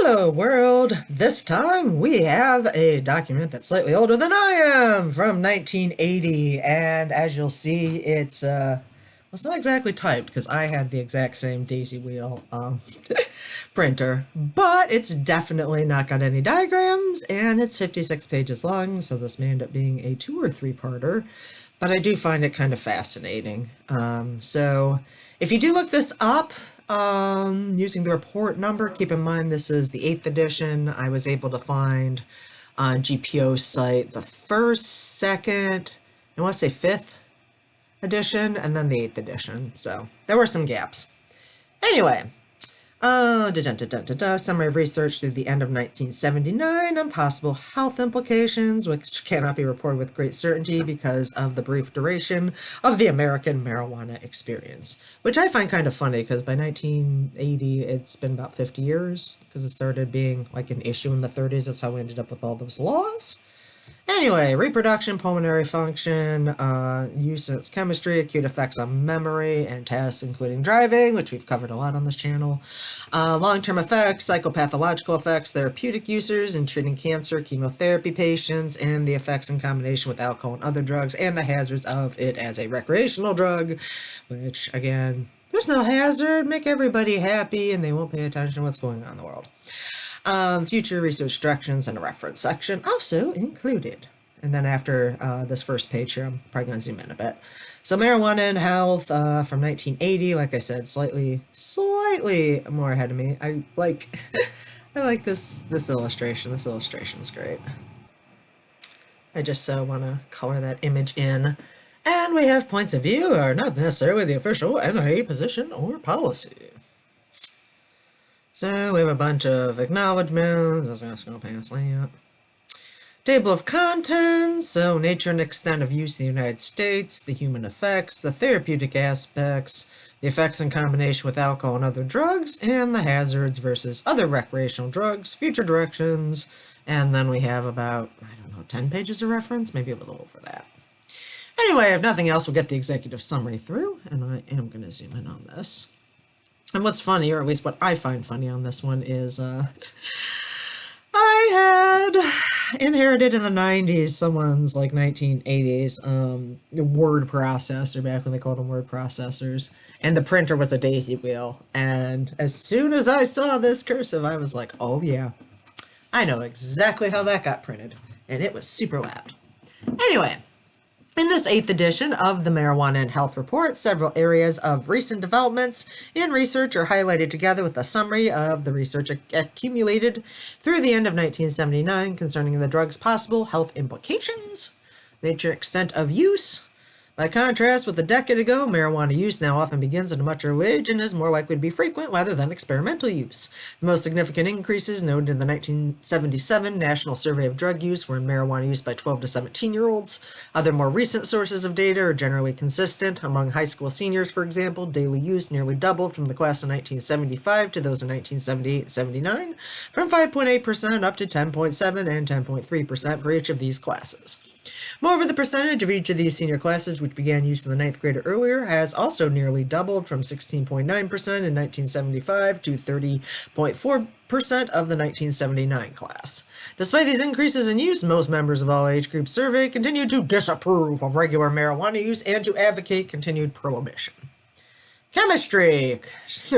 Hello world! This time we have a document that's slightly older than I am from 1980, and as you'll see it's not exactly typed because I had the exact same daisy wheel printer, but it's definitely not got any diagrams and it's 56 pages long, so this may end up being a 2 or 3-parter, but I do find it kind of fascinating. So if you do look this up, using the report number, keep in mind this is the 8th edition. I was able to find on GPO's site the first, second, I want to say 5th edition, and then the 8th edition. So there were some gaps. Anyway, summary of research through the end of 1979 on possible health implications, which cannot be reported with great certainty because of the brief duration of the American marijuana experience. Which I find kind of funny because by 1980, it's been about 50 years because it started being like an issue in the 30s. That's how we ended up with all those laws. Anyway, reproduction, pulmonary function, use in its chemistry, acute effects on memory and tests, including driving, which we've covered a lot on this channel. Long-term effects, psychopathological effects, therapeutic users in treating cancer, chemotherapy patients, and the effects in combination with alcohol and other drugs, and the hazards of it as a recreational drug, which, again, there's no hazard, make everybody happy, and they won't pay attention to what's going on in the world. Future research directions and a reference section also included. And then after this first page here, I'm probably going to zoom in a bit. So marijuana and health from 1980, like I said, slightly more ahead of me. I like this illustration. This illustration is great. I just want to color that image in. And we have points of view are not necessarily the official NIA position or policy. So we have a bunch of acknowledgements. I was just going to pass that. Table of contents. So nature and extent of use in the United States, the human effects, the therapeutic aspects, the effects in combination with alcohol and other drugs, and the hazards versus other recreational drugs, future directions, and then we have about, 10 pages of reference, maybe a little over that. Anyway, if nothing else, we'll get the executive summary through, and I am going to zoom in on this. And what's funny, or at least what I find funny on this one, is I had inherited in the 90s someone's like 1980s word processor, back when they called them word processors, and the printer was a daisy wheel. And as soon as I saw this cursive, I was like, oh yeah, I know exactly how that got printed. And it was super loud. Anyway, in this 8th edition of the Marijuana and Health Report, several areas of recent developments in research are highlighted together with a summary of the research accumulated through the end of 1979 concerning the drug's possible health implications, nature and extent of use. By contrast, with a decade ago, marijuana use now often begins at a much earlier age and is more likely to be frequent rather than experimental use. The most significant increases noted in the 1977 National Survey of Drug Use were in marijuana use by 12 to 17-year-olds. Other more recent sources of data are generally consistent. Among high school seniors, for example, daily use nearly doubled from the class of 1975 to those in 1978 and 79, from 5.8% up to 10.7% and 10.3% for each of these classes. Moreover, the percentage of each of these senior classes which began use in the 9th grade or earlier has also nearly doubled from 16.9% in 1975 to 30.4% of the 1979 class. Despite these increases in use, most members of all age groups surveyed continue to disapprove of regular marijuana use and to advocate continued prohibition. Chemistry,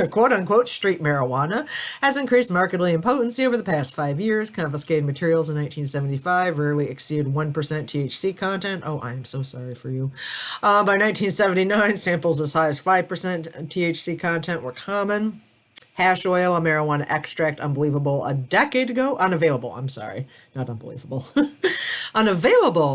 quote-unquote street marijuana, has increased markedly in potency over the past 5 years. Confiscated materials in 1975 rarely exceeded 1% THC content. Oh, I am so sorry for you. By 1979, samples as high as 5% THC content were common. Hash oil, a marijuana extract unavailable a decade ago, unavailable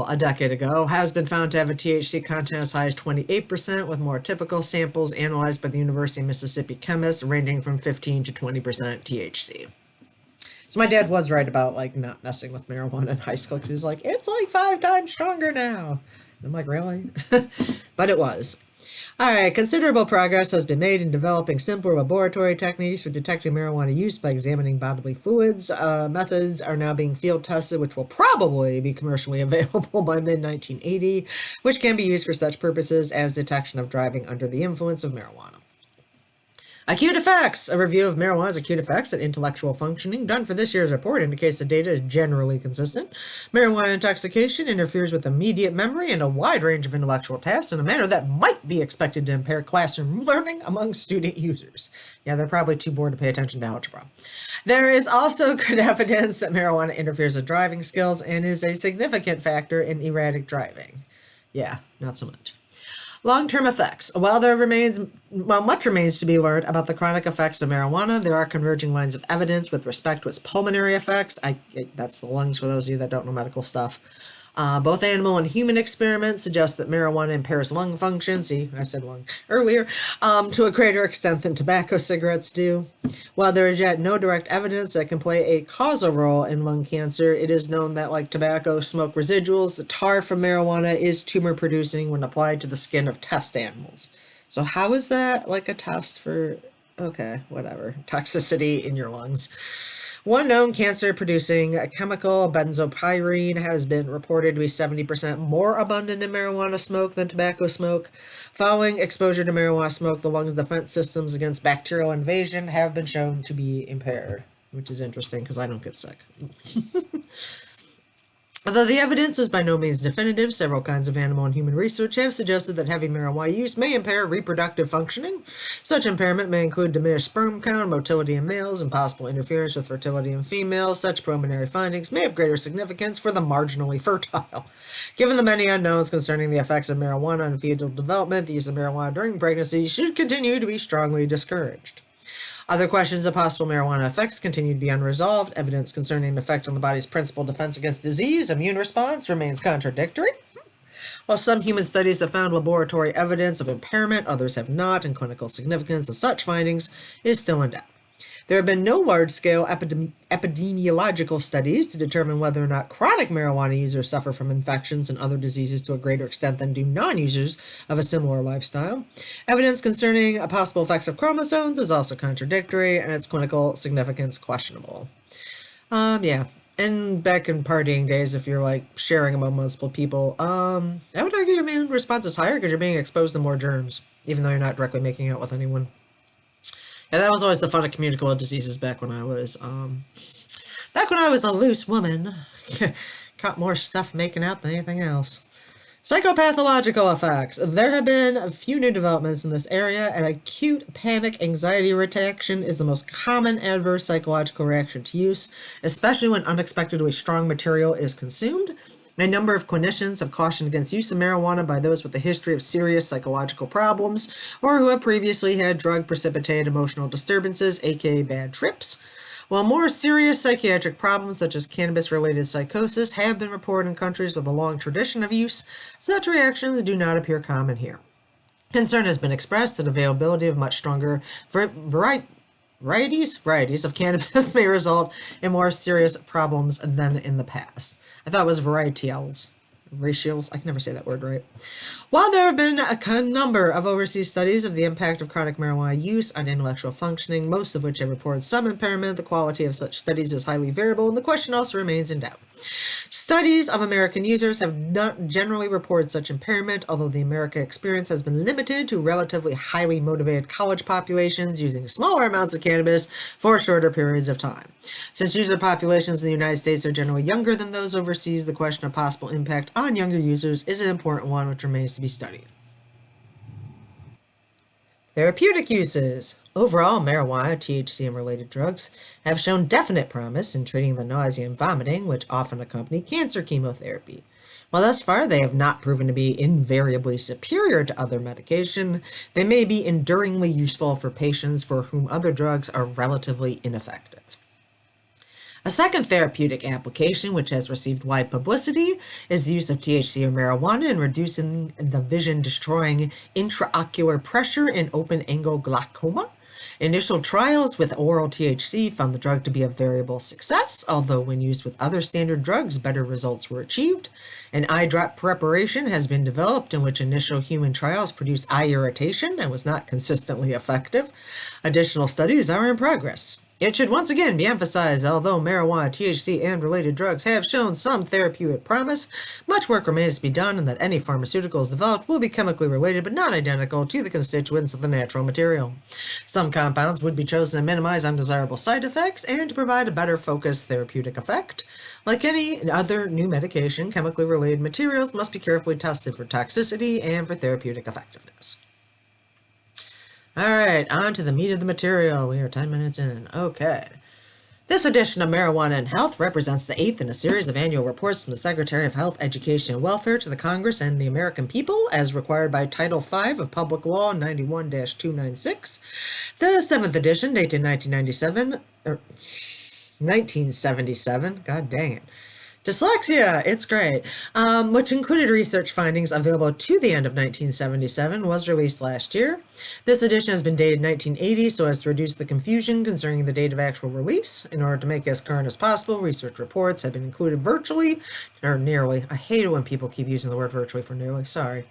a decade ago, has been found to have a THC content as high as 28%, with more typical samples analyzed by the University of Mississippi chemists ranging from 15 to 20% THC. So my dad was right about like not messing with marijuana in high school because he's like, it's like 5 times stronger now. And I'm like, really? But it was. All right, considerable progress has been made in developing simpler laboratory techniques for detecting marijuana use by examining bodily fluids. Methods are now being field tested, which will probably be commercially available by mid-1980, which can be used for such purposes as detection of driving under the influence of marijuana. Acute effects. A review of marijuana's acute effects and intellectual functioning done for this year's report indicates the data is generally consistent. Marijuana intoxication interferes with immediate memory and a wide range of intellectual tasks in a manner that might be expected to impair classroom learning among student users. Yeah, they're probably too bored to pay attention to algebra. There is also good evidence that marijuana interferes with driving skills and is a significant factor in erratic driving. Yeah, not so much. Long-term effects. While much remains to be learned about the chronic effects of marijuana, there are converging lines of evidence with respect to its pulmonary effects. That's the lungs for those of you that don't know medical stuff. Both animal and human experiments suggest that marijuana impairs lung function. See, I said lung earlier, to a greater extent than tobacco cigarettes do. While there is yet no direct evidence that can play a causal role in lung cancer, it is known that, like tobacco smoke residuals, the tar from marijuana is tumor producing when applied to the skin of test animals. So how is that like a test for, okay, whatever, toxicity in your lungs? One known cancer-producing chemical, benzopyrene, has been reported to be 70% more abundant in marijuana smoke than tobacco smoke. Following exposure to marijuana smoke, the lungs' defense systems against bacterial invasion have been shown to be impaired, which is interesting because I don't get sick. Although the evidence is by no means definitive, several kinds of animal and human research have suggested that heavy marijuana use may impair reproductive functioning. Such impairment may include diminished sperm count, motility in males, and possible interference with fertility in females. Such preliminary findings may have greater significance for the marginally fertile. Given the many unknowns concerning the effects of marijuana on fetal development, the use of marijuana during pregnancy should continue to be strongly discouraged. Other questions of possible marijuana effects continue to be unresolved. Evidence concerning an effect on the body's principal defense against disease, immune response, remains contradictory. While some human studies have found laboratory evidence of impairment, others have not, and clinical significance of such findings is still in doubt. There have been no large-scale epidemiological studies to determine whether or not chronic marijuana users suffer from infections and other diseases to a greater extent than do non-users of a similar lifestyle. Evidence concerning possible effects of chromosomes is also contradictory, and its clinical significance questionable. Yeah. And back in partying days, if you're like sharing among multiple people, I would argue your immune response is higher because you're being exposed to more germs, even though you're not directly making out with anyone. Yeah, that was always the fun of communicable diseases back when I was a loose woman. Caught more stuff making out than anything else. Psychopathological effects. There have been a few new developments in this area, and acute panic anxiety reaction is the most common adverse psychological reaction to use, especially when unexpectedly strong material is consumed. A number of clinicians have cautioned against use of marijuana by those with a history of serious psychological problems or who have previously had drug-precipitated emotional disturbances, aka bad trips. While more serious psychiatric problems such as cannabis-related psychosis have been reported in countries with a long tradition of use, such reactions do not appear common here. Concern has been expressed that availability of much stronger varieties of cannabis may result in more serious problems than in the past. I thought it was varietals. Ratios, I can never say that word right. While there have been a number of overseas studies of the impact of chronic marijuana use on intellectual functioning, most of which have reported some impairment, the quality of such studies is highly variable, and the question also remains in doubt. Studies of American users have not generally reported such impairment, although the American experience has been limited to relatively highly motivated college populations using smaller amounts of cannabis for shorter periods of time. Since user populations in the United States are generally younger than those overseas, the question of possible impact on younger users is an important one which remains to be studied. Therapeutic uses. Overall, marijuana, THC, and related drugs have shown definite promise in treating the nausea and vomiting, which often accompany cancer chemotherapy. While thus far they have not proven to be invariably superior to other medication, they may be enduringly useful for patients for whom other drugs are relatively ineffective. A second therapeutic application, which has received wide publicity, is the use of THC or marijuana in reducing the vision-destroying intraocular pressure in open-angle glaucoma. Initial trials with oral THC found the drug to be a variable success, although when used with other standard drugs, better results were achieved. An eye drop preparation has been developed in which initial human trials produced eye irritation and was not consistently effective. Additional studies are in progress. It should once again be emphasized, although marijuana, THC, and related drugs have shown some therapeutic promise, much work remains to be done, and that any pharmaceuticals developed will be chemically related but not identical to the constituents of the natural material. Some compounds would be chosen to minimize undesirable side effects and to provide a better focused therapeutic effect. Like any other new medication, chemically related materials must be carefully tested for toxicity and for therapeutic effectiveness. All right, on to the meat of the material. We are 10 minutes in. Okay. This edition of Marijuana and Health represents the 8th in a series of annual reports from the Secretary of Health, Education, and Welfare to the Congress and the American people, as required by Title V of Public Law 91-296. The 7th edition, dated 1977, god dang it. Dyslexia, it's great, which included research findings available to the end of 1977, was released last year. This edition has been dated 1980 so as to reduce the confusion concerning the date of actual release. In order to make it as current as possible, research reports have been included virtually, or nearly. I hate it when people keep using the word virtually for nearly, sorry.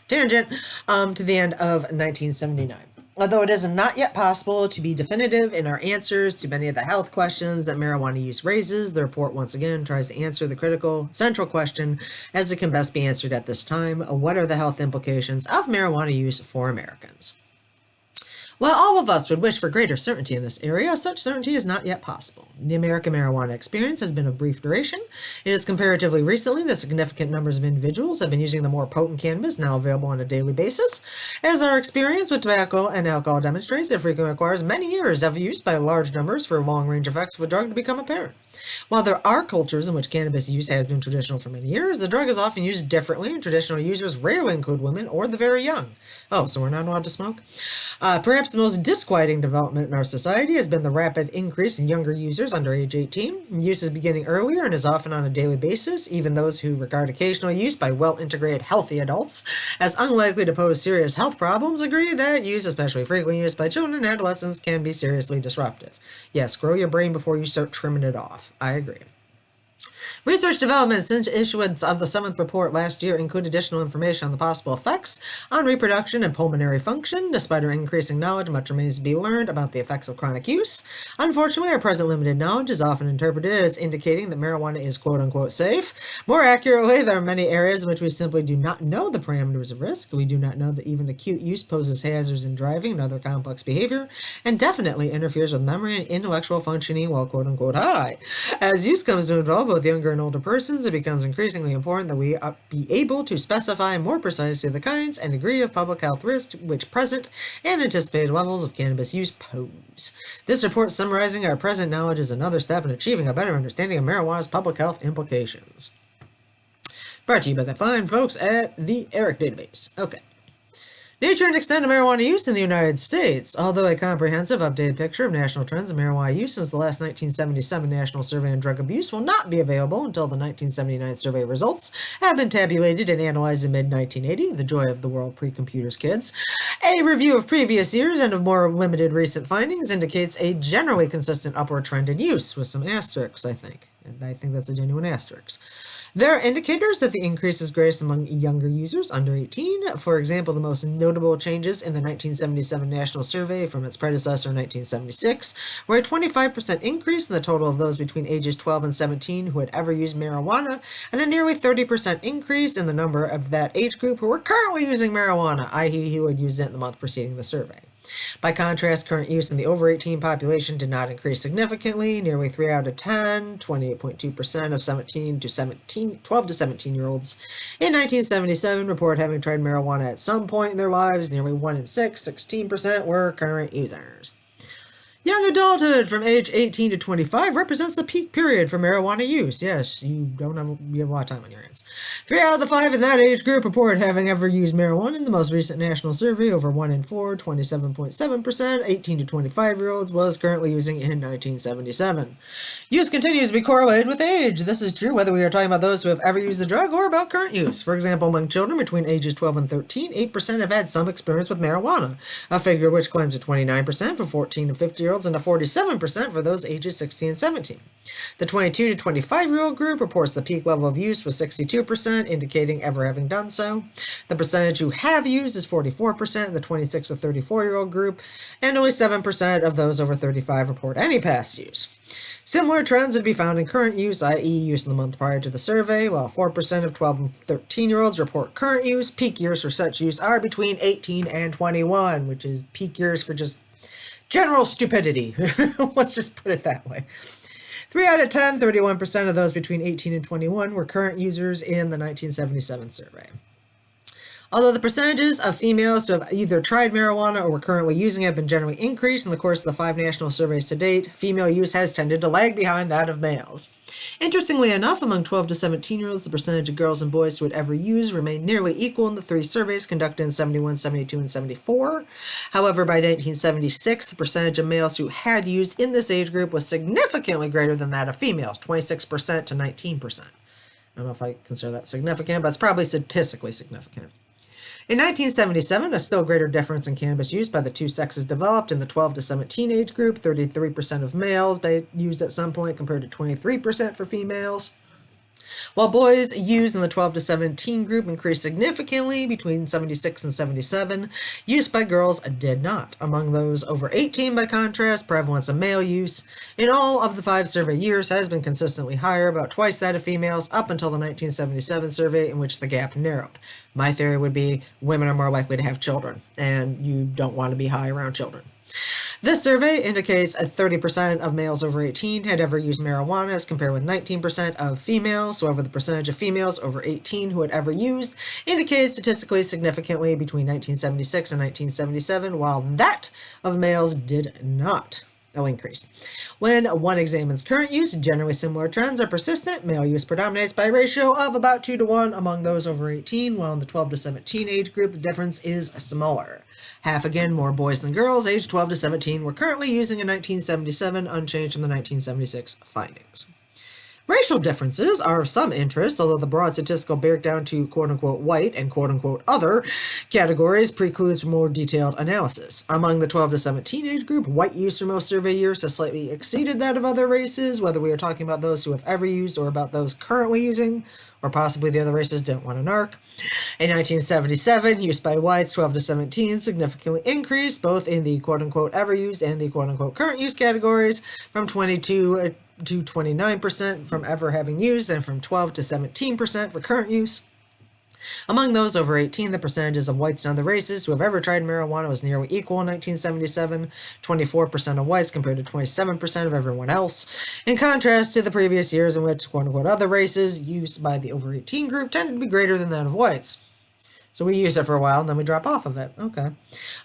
Tangent, to the end of 1979. Although it is not yet possible to be definitive in our answers to many of the health questions that marijuana use raises, the report once again tries to answer the critical, central question as it can best be answered at this time: what are the health implications of marijuana use for Americans? While all of us would wish for greater certainty in this area, such certainty is not yet possible. The American marijuana experience has been of brief duration. It is comparatively recently that significant numbers of individuals have been using the more potent cannabis now available on a daily basis. As our experience with tobacco and alcohol demonstrates, it frequently requires many years of use by large numbers for long-range effects of a drug to become apparent. While there are cultures in which cannabis use has been traditional for many years, the drug is often used differently, and traditional users rarely include women or the very young. Oh, so we're not allowed to smoke? Perhaps the most disquieting development in our society has been the rapid increase in younger users under age 18. Use is beginning earlier and is often on a daily basis. Even those who regard occasional use by well-integrated, healthy adults as unlikely to pose serious health problems agree that use, especially frequent use by children and adolescents, can be seriously disruptive. Yes, grow your brain before you start trimming it off. I agree. Research development since issuance of the 7th report last year include additional information on the possible effects on reproduction and pulmonary function. Despite our increasing knowledge, much remains to be learned about the effects of chronic use. Unfortunately, our present limited knowledge is often interpreted as indicating that marijuana is quote-unquote safe. More accurately, there are many areas in which we simply do not know the parameters of risk. We do not know that even acute use poses hazards in driving and other complex behavior, and definitely interferes with memory and intellectual functioning while quote-unquote high. As use comes to involve both younger and older persons, it becomes increasingly important that we be able to specify more precisely the kinds and degree of public health risk which present and anticipated levels of cannabis use pose. This report summarizing our present knowledge is another step in achieving a better understanding of marijuana's public health implications. Brought to you by the fine folks at the ERIC database. Okay. Nature and extent of marijuana use in the United States. Although a comprehensive, updated picture of national trends of marijuana use since the last 1977 National Survey on Drug Abuse will not be available until the 1979 survey results have been tabulated and analyzed in mid-1980, the joy of the world pre-computers kids. A review of previous years and of more limited recent findings indicates a generally consistent upward trend in use, with some asterisks, I think. And I think that's a genuine asterisk. There are indicators that the increase is greatest among younger users under 18. For example, the most notable changes in the 1977 National Survey from its predecessor in 1976 were a 25% increase in the total of those between ages 12 and 17 who had ever used marijuana, and a nearly 30% increase in the number of that age group who were currently using marijuana, i.e. who had used it in the month preceding the survey. By contrast, current use in the over 18 population did not increase significantly. Nearly 3 out of 10, 28.2% of 12 to 17-year-olds in 1977 report having tried marijuana at some point in their lives. Nearly 1 in 6, 16%, were current users. Young adulthood from age 18 to 25 represents the peak period for marijuana use. Yes, you have a lot of time on your hands. 3 out of the 5 in that age group report having ever used marijuana. In the most recent national survey, over 1 in 4, 27.7%, 18 to 25-year-olds was currently using in 1977. Use continues to be correlated with age. This is true whether we are talking about those who have ever used the drug or about current use. For example, among children between ages 12 and 13, 8% have had some experience with marijuana, a figure which climbs to 29% for 14 to 50-year-olds 16-year-olds and to 47% for those ages 16 and 17. The 22 to 25-year-old group reports the peak level of use was 62%, indicating ever having done so. The percentage who have used is 44% in the 26 to 34-year-old group, and only 7% of those over 35 report any past use. Similar trends would be found in current use, i.e. use in the month prior to the survey. While 4% of 12 and 13-year-olds report current use, peak years for such use are between 18 and 21, which is peak years for just general stupidity. Let's just put it that way. 3 out of 10, 31% of those between 18 and 21 were current users in the 1977 survey. Although the percentages of females who have either tried marijuana or were currently using it have been generally increased in the course of the 5 national surveys to date, female use has tended to lag behind that of males. Interestingly enough, among 12 to 17-year-olds, the percentage of girls and boys who had ever used remained nearly equal in the 3 surveys conducted in 71, 72, and 74. However, by 1976, the percentage of males who had used in this age group was significantly greater than that of females, 26% to 19%. I don't know if I consider that significant, but it's probably statistically significant. In 1977, a still greater difference in cannabis use by the two sexes developed in the 12 to 17 age group. 33% of males used at some point compared to 23% for females. While boys used in the 12 to 17 group increased significantly between 76 and 77, use by girls did not. Among those over 18, by contrast, prevalence of male use in all of the 5 survey years has been consistently higher, about twice that of females, up until the 1977 survey, in which the gap narrowed. My theory would be women are more likely to have children, and you don't want to be high around children. This survey indicates 30% of males over 18 had ever used marijuana, as compared with 19% of females. However, the percentage of females over 18 who had ever used indicated statistically significantly between 1976 and 1977, while that of males did not increase. When one examines current use, generally similar trends are persistent. Male use predominates by a ratio of about 2 to 1 among those over 18, while in the 12 to 17 age group, the difference is smaller. Half again more boys than girls aged 12 to 17 were currently using in 1977, unchanged from the 1976 findings. Racial differences are of some interest, although the broad statistical breakdown to quote-unquote white and quote-unquote other categories precludes more detailed analysis. Among the 12 to 17 age group, white use for most survey years has slightly exceeded that of other races, whether we are talking about those who have ever used or about those currently using, or possibly the other races don't want to narc. In 1977, use by whites 12 to 17 significantly increased, both in the quote-unquote ever used and the quote-unquote current use categories, from 22 to 29% from ever having used, and from 12 to 17% for current use. Among those over 18, the percentages of whites and other races who have ever tried marijuana was nearly equal in 1977, 24% of whites compared to 27% of everyone else, in contrast to the previous years in which quote-unquote other races use by the over 18 group tended to be greater than that of whites. So we use it for a while, and then we drop off of it. Okay.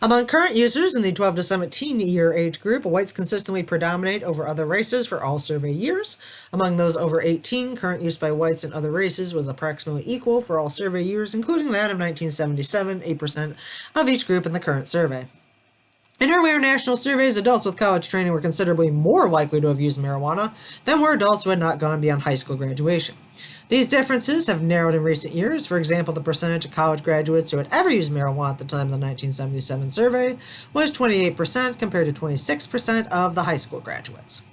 Among current users in the 12 to 17 year age group, whites consistently predominate over other races for all survey years. Among those over 18, current use by whites and other races was approximately equal for all survey years, including that of 1977, 8% of each group in the current survey. In earlier national surveys, adults with college training were considerably more likely to have used marijuana than were adults who had not gone beyond high school graduation. These differences have narrowed in recent years. For example, the percentage of college graduates who had ever used marijuana at the time of the 1977 survey was 28% compared to 26% of the high school graduates.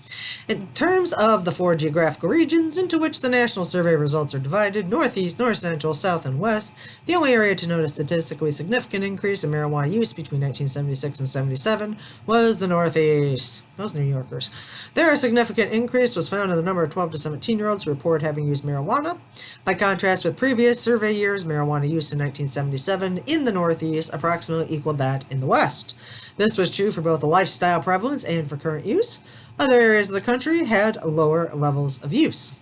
In terms of the 4 geographical regions into which the national survey results are divided, Northeast, North Central, South, and West, the only area to note a statistically significant increase in marijuana use between 1976 and 77 was the Northeast. Those New Yorkers. There, a significant increase was found in the number of 12 to 17-year-olds who report having used marijuana. By contrast with previous survey years, marijuana use in 1977 in the Northeast approximately equaled that in the West. This was true for both the lifestyle prevalence and for current use. Other areas of the country had lower levels of use.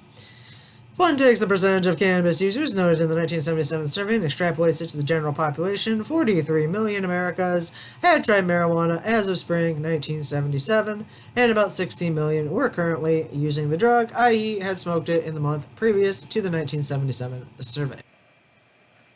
If one takes the percentage of cannabis users noted in the 1977 survey and extrapolates it to the general population, 43 million Americans had tried marijuana as of spring 1977, and about 16 million were currently using the drug, i.e. had smoked it in the month previous to the 1977 survey.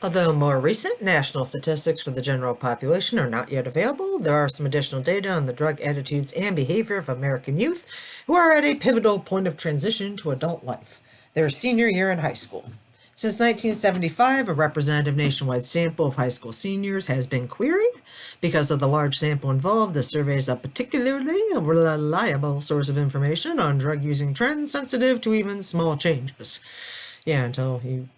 Although more recent national statistics for the general population are not yet available, there are some additional data on the drug attitudes and behavior of American youth who are at a pivotal point of transition to adult life, their senior year in high school. Since 1975, a representative nationwide sample of high school seniors has been queried. Because of the large sample involved, the survey is a particularly reliable source of information on drug-using trends sensitive to even small changes. Yeah, until you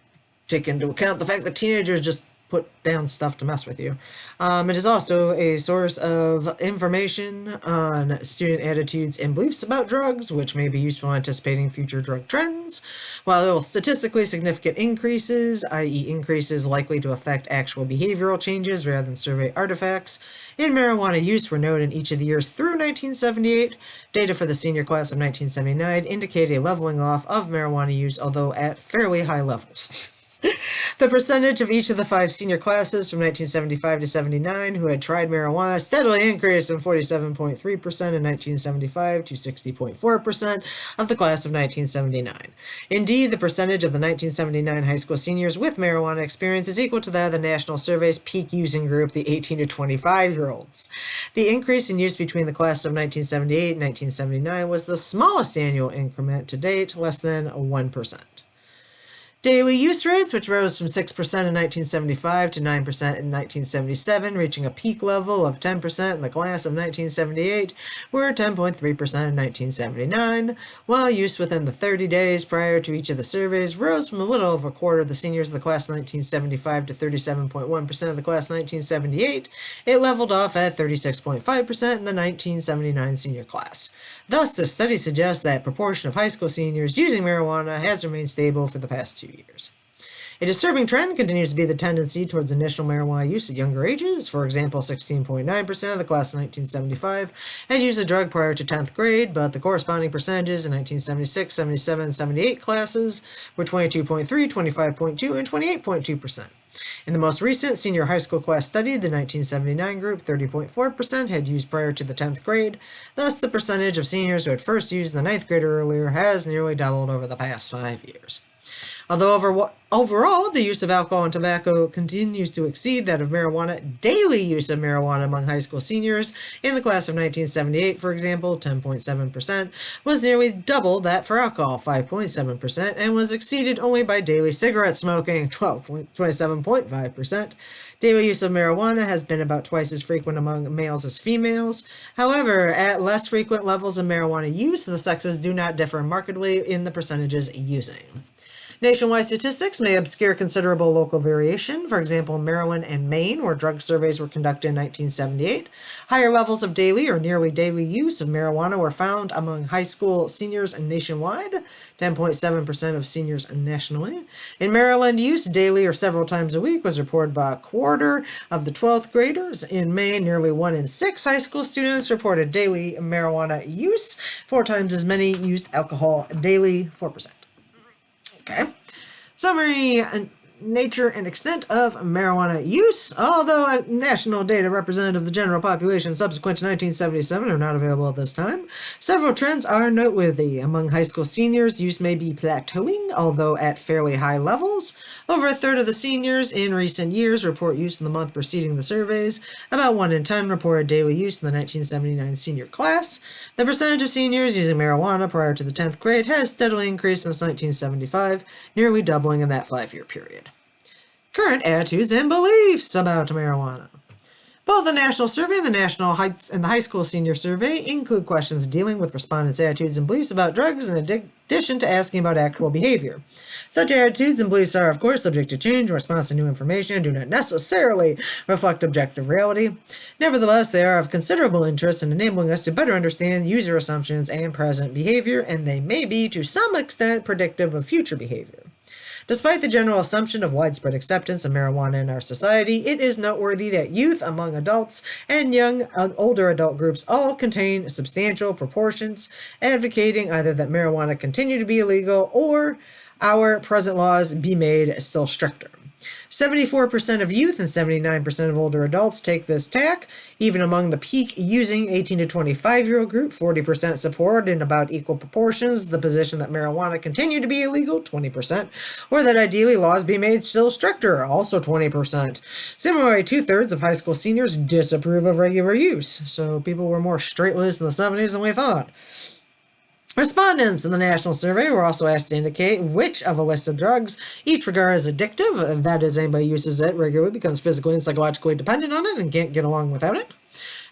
take into account the fact that teenagers just put down stuff to mess with you. It is also a source of information on student attitudes and beliefs about drugs, which may be useful in anticipating future drug trends. While there will statistically significant increases, i.e. increases likely to affect actual behavioral changes rather than survey artifacts, in marijuana use were noted in each of the years through 1978. Data for the senior class of 1979 indicate a leveling off of marijuana use, although at fairly high levels. The percentage of each of the 5 senior classes from 1975 to 79 who had tried marijuana steadily increased from 47.3% in 1975 to 60.4% of the class of 1979. Indeed, the percentage of the 1979 high school seniors with marijuana experience is equal to that of the national survey's peak using group, the 18 to 25-year-olds. The increase in use between the class of 1978 and 1979 was the smallest annual increment to date, less than 1%. Daily use rates, which rose from 6% in 1975 to 9% in 1977, reaching a peak level of 10% in the class of 1978, were 10.3% in 1979, while use within the 30 days prior to each of the surveys rose from a little over a quarter of the seniors of the class of 1975 to 37.1% of the class of 1978. It leveled off at 36.5% in the 1979 senior class. Thus, the study suggests that proportion of high school seniors using marijuana has remained stable for the past 2 years. A disturbing trend continues to be the tendency towards initial marijuana use at younger ages. For example, 16.9% of the class of 1975 had used a drug prior to 10th grade, but the corresponding percentages in 1976, 77, and 78 classes were 22.3, 25.2, and 28.2%. In the most recent senior high school class study, the 1979 group, 30.4% had used prior to the 10th grade. Thus, the percentage of seniors who had first used the 9th grade or earlier has nearly doubled over the past 5 years. Although overall, the use of alcohol and tobacco continues to exceed that of marijuana, daily use of marijuana among high school seniors in the class of 1978, for example, 10.7%, was nearly double that for alcohol, 5.7%, and was exceeded only by daily cigarette smoking, 27.5%. Daily use of marijuana has been about twice as frequent among males as females. However, at less frequent levels of marijuana use, the sexes do not differ markedly in the percentages using. Nationwide statistics may obscure considerable local variation. For example, in Maryland and Maine, where drug surveys were conducted in 1978, higher levels of daily or nearly daily use of marijuana were found among high school seniors nationwide, 10.7% of seniors nationally. In Maryland, use daily or several times a week was reported by a quarter of the 12th graders. In Maine, nearly 1 in 6 high school students reported daily marijuana use. 4 times as many used alcohol daily, 4%. Okay. Summary, nature and extent of marijuana use. Although national data representative of the general population subsequent to 1977 are not available at this time, several trends are noteworthy. Among high school seniors, use may be plateauing, although at fairly high levels. Over a third of the seniors in recent years report use in the month preceding the surveys. About 1 in 10 reported daily use in the 1979 senior class. The percentage of seniors using marijuana prior to the 10th grade has steadily increased since 1975, nearly doubling in that 5-year period. Current attitudes and beliefs about marijuana. Both the National Survey and the High School Senior Survey include questions dealing with respondents' attitudes and beliefs about drugs in addition to asking about actual behavior. Such attitudes and beliefs are, of course, subject to change in response to new information and do not necessarily reflect objective reality. Nevertheless, they are of considerable interest in enabling us to better understand user assumptions and present behavior, and they may be, to some extent, predictive of future behavior. Despite the general assumption of widespread acceptance of marijuana in our society, it is noteworthy that youth among adults and young older adult groups all contain substantial proportions advocating either that marijuana continue to be illegal or our present laws be made still stricter. 74% of youth and 79% of older adults take this tack. Even among the peak using 18 to 25-year-old group, 40% support in about equal proportions the position that marijuana continue to be illegal, 20%, or that ideally laws be made still stricter, also 20%. Similarly, 2/3 of high school seniors disapprove of regular use. So people were more straight-laced in the 70s than we thought. Respondents in the national survey were also asked to indicate which of a list of drugs each regard as addictive, and that is, anybody uses it regularly becomes physically and psychologically dependent on it and can't get along without it.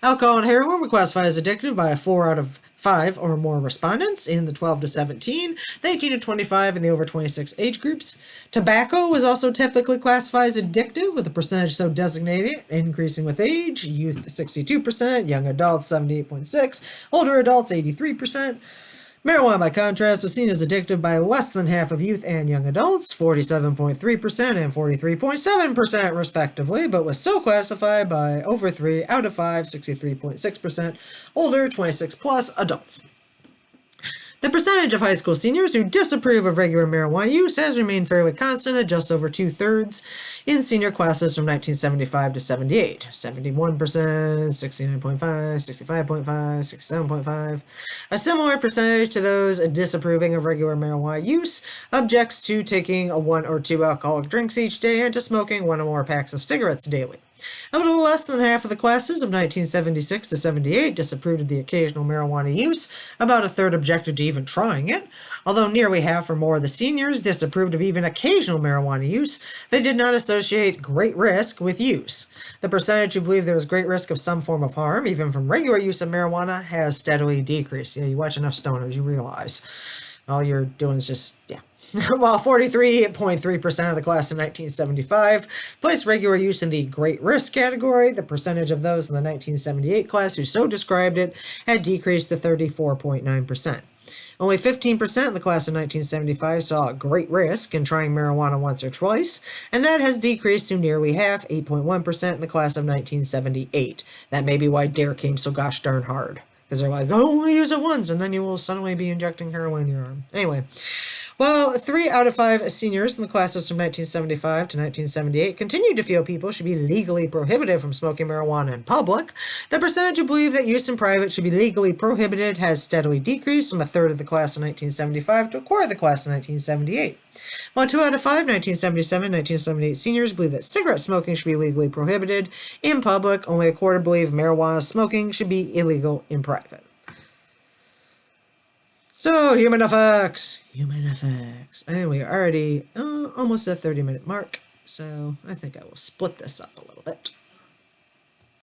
Alcohol and heroin were classified as addictive by 4 out of 5 or more respondents in the 12 to 17, the 18 to 25, and the over 26 age groups. Tobacco was also typically classified as addictive, with the percentage so designated increasing with age. Youth 62%, young adults 78.6%, older adults 83%. Marijuana, by contrast, was seen as addictive by less than half of youth and young adults, 47.3% and 43.7% respectively, but was so classified by over 3 out of 5, 63.6%, older 26 plus adults. The percentage of high school seniors who disapprove of regular marijuana use has remained fairly constant at just over 2/3 in senior classes from 1975 to 78. 71%, 69.5, 65.5, 67.5. A similar percentage to those disapproving of regular marijuana use objects to taking 1 or 2 alcoholic drinks each day and to smoking 1 or more packs of cigarettes daily. A little less than half of the classes of 1976 to 78 disapproved of the occasional marijuana use. About a third objected to even trying it. Although nearly half or more of the seniors disapproved of even occasional marijuana use, they did not associate great risk with use. The percentage who believe there is great risk of some form of harm, even from regular use of marijuana, has steadily decreased. Yeah, you watch enough stoners, you realize all you're doing is just, yeah. While 43.3% of the class in 1975 placed regular use in the great risk category, the percentage of those in the 1978 class who so described it had decreased to 34.9%. Only 15% of the class of 1975 saw a great risk in trying marijuana once or twice, and that has decreased to nearly half, 8.1%, in the class of 1978. That may be why DARE came so gosh darn hard. Because they're like, oh, only use it once, and then you will suddenly be injecting heroin in your arm. Anyway. Well, 3 out of 5 seniors in the classes from 1975 to 1978 continued to feel people should be legally prohibited from smoking marijuana in public. The percentage who believe that use in private should be legally prohibited has steadily decreased from a third of the class in 1975 to a quarter of the class in 1978. While 2 out of 5 1977 1978 seniors believe that cigarette smoking should be legally prohibited in public, only a quarter believe marijuana smoking should be illegal in private. So, human effects. And we are already almost at 30-minute mark, so I think I will split this up a little bit.